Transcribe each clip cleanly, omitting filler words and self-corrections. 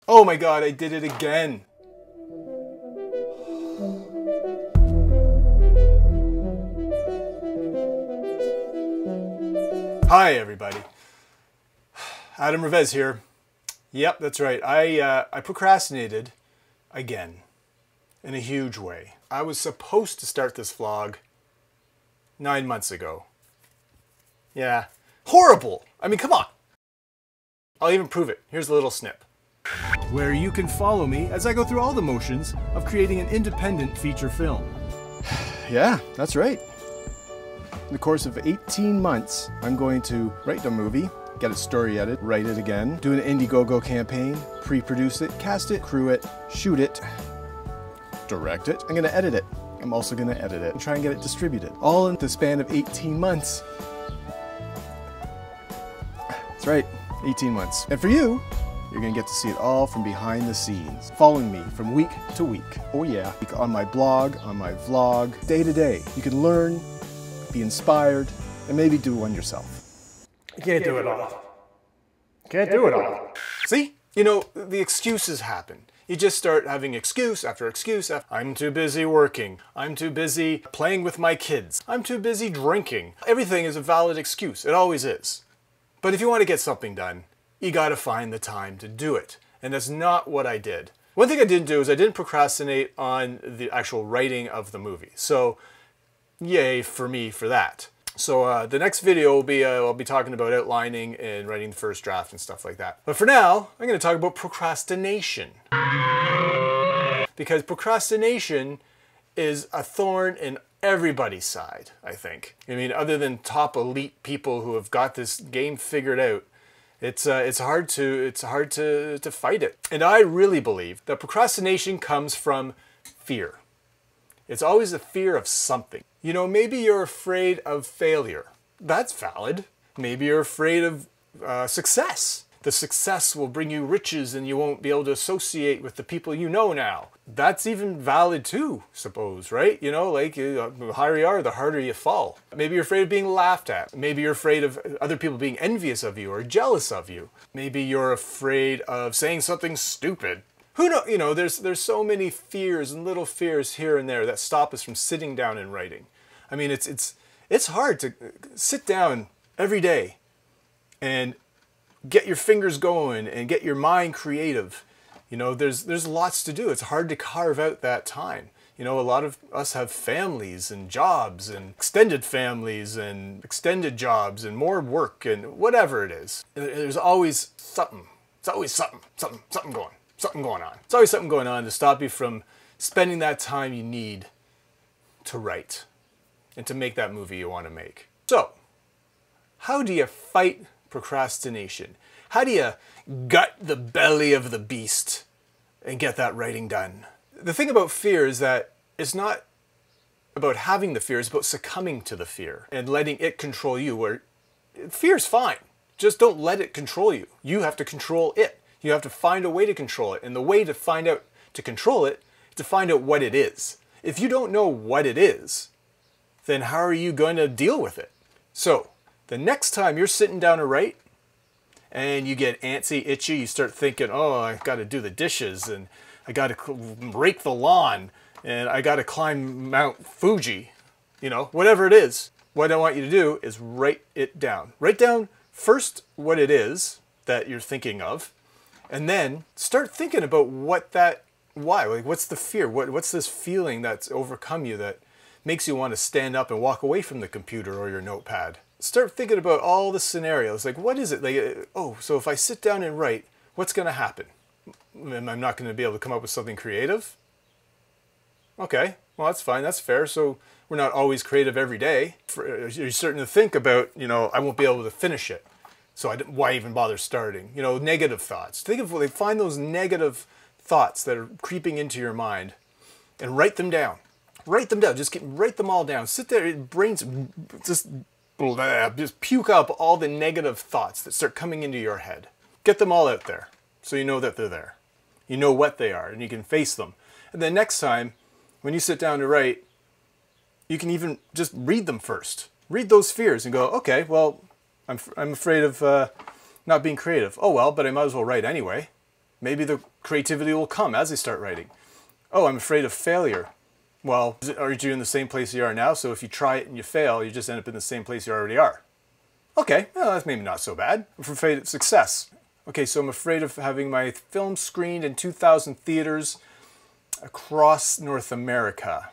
Oh my God, I did it again. Hi everybody. Adam Revez here. Yep, that's right. I procrastinated again in a huge way. I was supposed to start this vlog 9 months ago. Yeah. Horrible! I mean, come on! I'll even prove it. Here's a little snip. Where you can follow me as I go through all the motions of creating an independent feature film. Yeah, that's right. In the course of 18 months, I'm going to write the movie, get its story edited, write it again, do an Indiegogo campaign, pre-produce it, cast it, crew it, shoot it, direct it. I'm going to edit it. I'm also going to edit it and try and get it distributed. All in the span of 18 months. That's right, 18 months. And for you, you're going to get to see it all from behind the scenes, following me from week to week. Oh yeah, on my blog, on my vlog, day to day. You can learn, be inspired, and maybe do one yourself. You can't do it all. Can't do it all. See? You know, the excuses happen. You just start having excuse after excuse after. I'm too busy working. I'm too busy playing with my kids. I'm too busy drinking. Everything is a valid excuse. It always is. But if you want to get something done, you got to find the time to do it. And that's not what I did. One thing I didn't do is I didn't procrastinate on the actual writing of the movie. So, yay for me for that. So the next video will be, I'll be talking about outlining and writing the first draft and stuff like that. But for now, I'm going to talk about procrastination. Because procrastination is a thorn in everybody's side, I think. I mean, other than top elite people who have got this game figured out, it's hard to fight it. And I really believe that procrastination comes from fear. It's always a fear of something. You know, maybe you're afraid of failure. That's valid. Maybe you're afraid of success. The success will bring you riches and you won't be able to associate with the people you know now. That's even valid too, suppose, right? You know, like the higher you are, the harder you fall. Maybe you're afraid of being laughed at. Maybe you're afraid of other people being envious of you or jealous of you. Maybe you're afraid of saying something stupid. Who knows? You know, there's so many fears and little fears here and there that stop us from sitting down and writing. I mean, it's hard to sit down every day and get your fingers going and get your mind creative. You know, there's lots to do. It's hard to carve out that time. You know, a lot of us have families and jobs and extended families and extended jobs and more work and whatever it is. There's always something. It's always something going. Something going on. It's always something going on to stop you from spending that time you need to write and to make that movie you want to make. So, how do you fight procrastination? How do you gut the belly of the beast and get that writing done? The thing about fear is that it's not about having the fear, it's about succumbing to the fear and letting it control you. Where fear's fine. Just don't let it control you. You have to control it. You have to find a way to control it. And the way to find out to control it is to find out what it is. If you don't know what it is, then how are you going to deal with it? So, the next time you're sitting down to write and you get antsy, itchy, you start thinking, oh, I got to do the dishes and I got to rake the lawn and I got to climb Mount Fuji, you know, whatever it is. What I want you to do is write it down. Write down first what it is that you're thinking of, and then start thinking about why, like what's the fear? What's this feeling that's overcome you that makes you want to stand up and walk away from the computer or your notepad? Start thinking about all the scenarios. Like, what is it? Like, oh, so if I sit down and write, what's going to happen? I'm not going to be able to come up with something creative? Okay, well, that's fine. That's fair. So we're not always creative every day. You're starting to think about, you know, I won't be able to finish it. So why even bother starting? You know, negative thoughts. Find those negative thoughts that are creeping into your mind and write them down. Write them down. Write them all down. Sit there. Just puke up all the negative thoughts that start coming into your head. Get them all out there so you know that they're there. You know what they are and you can face them. And then next time, when you sit down to write, you can even just read them first. Read those fears and go, okay, well, I'm afraid of not being creative. Oh well, but I might as well write anyway. Maybe the creativity will come as they start writing. Oh, I'm afraid of failure. Well, are you in the same place you are now? So if you try it and you fail, you just end up in the same place you already are. Okay, well, that's maybe not so bad. I'm afraid of success. Okay, so I'm afraid of having my film screened in 2,000 theaters across North America.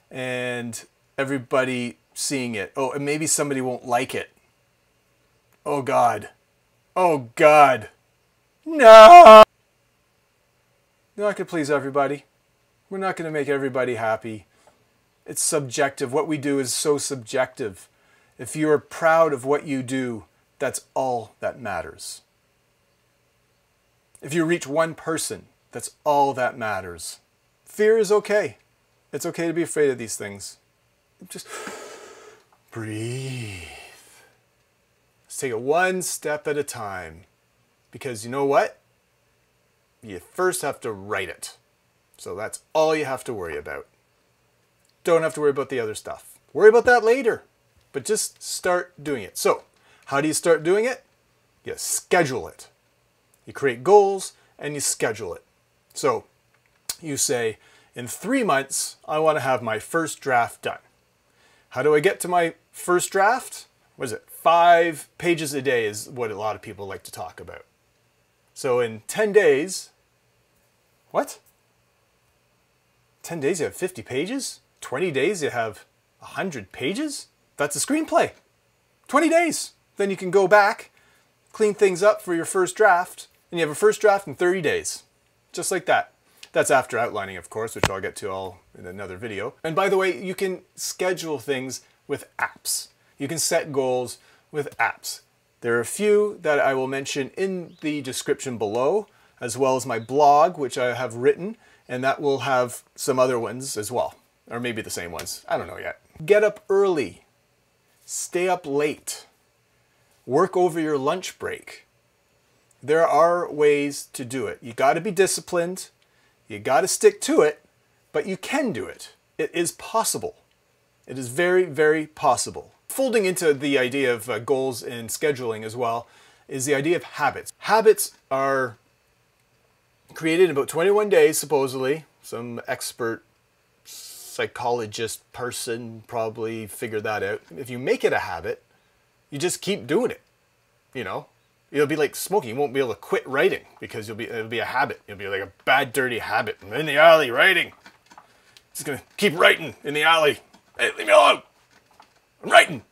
And everybody seeing it. Oh, and maybe somebody won't like it. Oh, God. Oh, God. No! We're not going to please everybody. We're not going to make everybody happy. It's subjective. What we do is so subjective. If you are proud of what you do, that's all that matters. If you reach one person, that's all that matters. Fear is okay. It's okay to be afraid of these things. Just breathe. Let's take it one step at a time. Because you know what? You first have to write it. So that's all you have to worry about. Don't have to worry about the other stuff. Worry about that later. But just start doing it. So, how do you start doing it? You schedule it. You create goals and you schedule it. So, you say, in 3 months, I want to have my first draft done. How do I get to my first draft? What is it? 5 pages a day is what a lot of people like to talk about. So in 10 days, what? 10 days you have 50 pages? 20 days you have 100 pages? That's a screenplay. 20 days. Then you can go back, clean things up for your first draft, and you have a first draft in 30 days. Just like that. That's after outlining, of course, which I'll get to all in another video. And by the way, you can schedule things with apps. You can set goals with apps. There are a few that I will mention in the description below, as well as my blog, which I have written, and that will have some other ones as well. Or maybe the same ones. I don't know yet. Get up early. Stay up late. Work over your lunch break. There are ways to do it. You got to be disciplined. You got to stick to it, but you can do it. It is possible. It is very, very possible. Folding into the idea of goals and scheduling as well is the idea of habits. Habits are created in about 21 days, supposedly. Some expert psychologist person probably figured that out. If you make it a habit, you just keep doing it. You know, it'll be like smoking. You won't be able to quit writing because it'll be a habit. It'll be like a bad, dirty habit. I'm in the alley writing. Just gonna keep writing in the alley. Hey, leave me alone. I'm writing.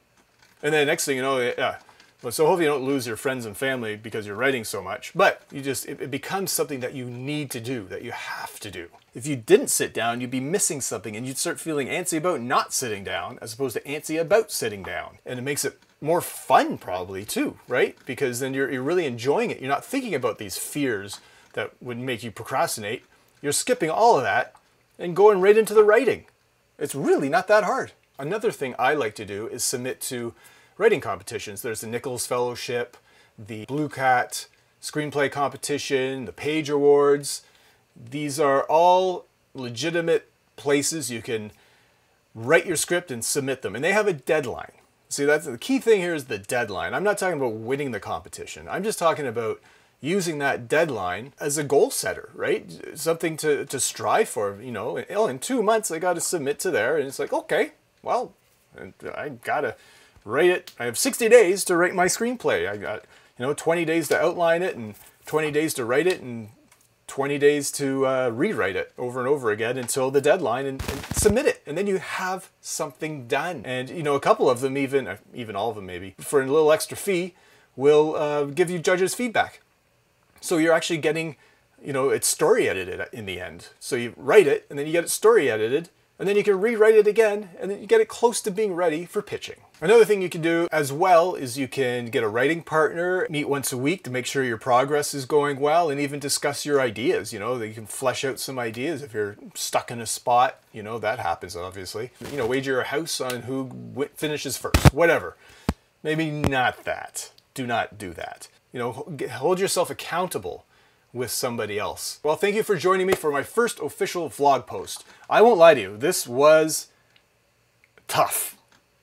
And then next thing you know, yeah. Well, so hopefully you don't lose your friends and family because you're writing so much. But it becomes something that you need to do, that you have to do. If you didn't sit down, you'd be missing something and you'd start feeling antsy about not sitting down as opposed to antsy about sitting down. And it makes it more fun probably too, right? Because then you're really enjoying it. You're not thinking about these fears that would make you procrastinate. You're skipping all of that and going right into the writing. It's really not that hard. Another thing I like to do is submit to writing competitions. There's the Nichols Fellowship, the Blue Cat Screenplay Competition, the Page Awards. These are all legitimate places you can write your script and submit them. And they have a deadline. See, that's the key thing here is the deadline. I'm not talking about winning the competition. I'm just talking about using that deadline as a goal setter, right? Something to strive for, you know. In 2 months, I got to submit to there. And it's like, okay, well, I got to write it. I have 60 days to write my screenplay. I got, 20 days to outline it and 20 days to write it and 20 days to rewrite it over and over again until the deadline and submit it. And then you have something done. And, a couple of them, even all of them maybe, for a little extra fee, will give you judges' feedback. So you're actually getting, it's story edited in the end. So you write it and then you get it story edited and then you can rewrite it again and then you get it close to being ready for pitching. Another thing you can do as well is you can get a writing partner, meet once a week to make sure your progress is going well and even discuss your ideas, that you can flesh out some ideas if you're stuck in a spot, that happens obviously. Wager a house on who finishes first, whatever. Maybe not that. Do not do that. Hold yourself accountable with somebody else. Well, thank you for joining me for my first official vlog post. I won't lie to you, this was tough.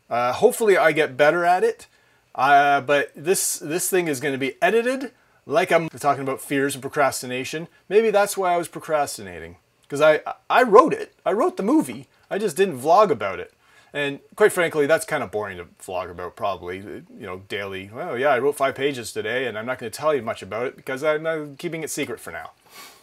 Hopefully I get better at it, but this thing is going to be edited like I'm talking about fears and procrastination, maybe that's why I was procrastinating. Because I wrote it. I wrote the movie. I just didn't vlog about it. And quite frankly, that's kind of boring to vlog about probably, you know, daily. Well, yeah, I wrote 5 pages today and I'm not going to tell you much about it because I'm keeping it secret for now.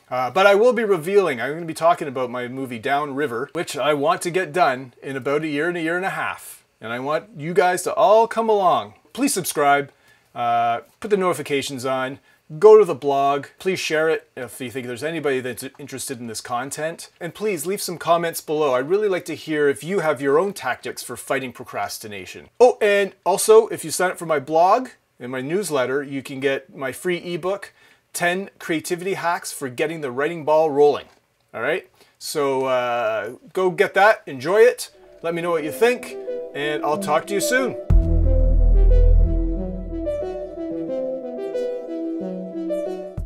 But I will be revealing, I'm going to be talking about my movie Downriver, which I want to get done in about a year and a half. And I want you guys to all come along. Please subscribe, put the notifications on, go to the blog, please share it if you think there's anybody that's interested in this content. And please leave some comments below. I'd really like to hear if you have your own tactics for fighting procrastination. Oh, and also if you sign up for my blog and my newsletter, you can get my free ebook, 10 creativity hacks for getting the writing ball rolling. All right, so go get that, enjoy it, let me know what you think, and I'll talk to you soon.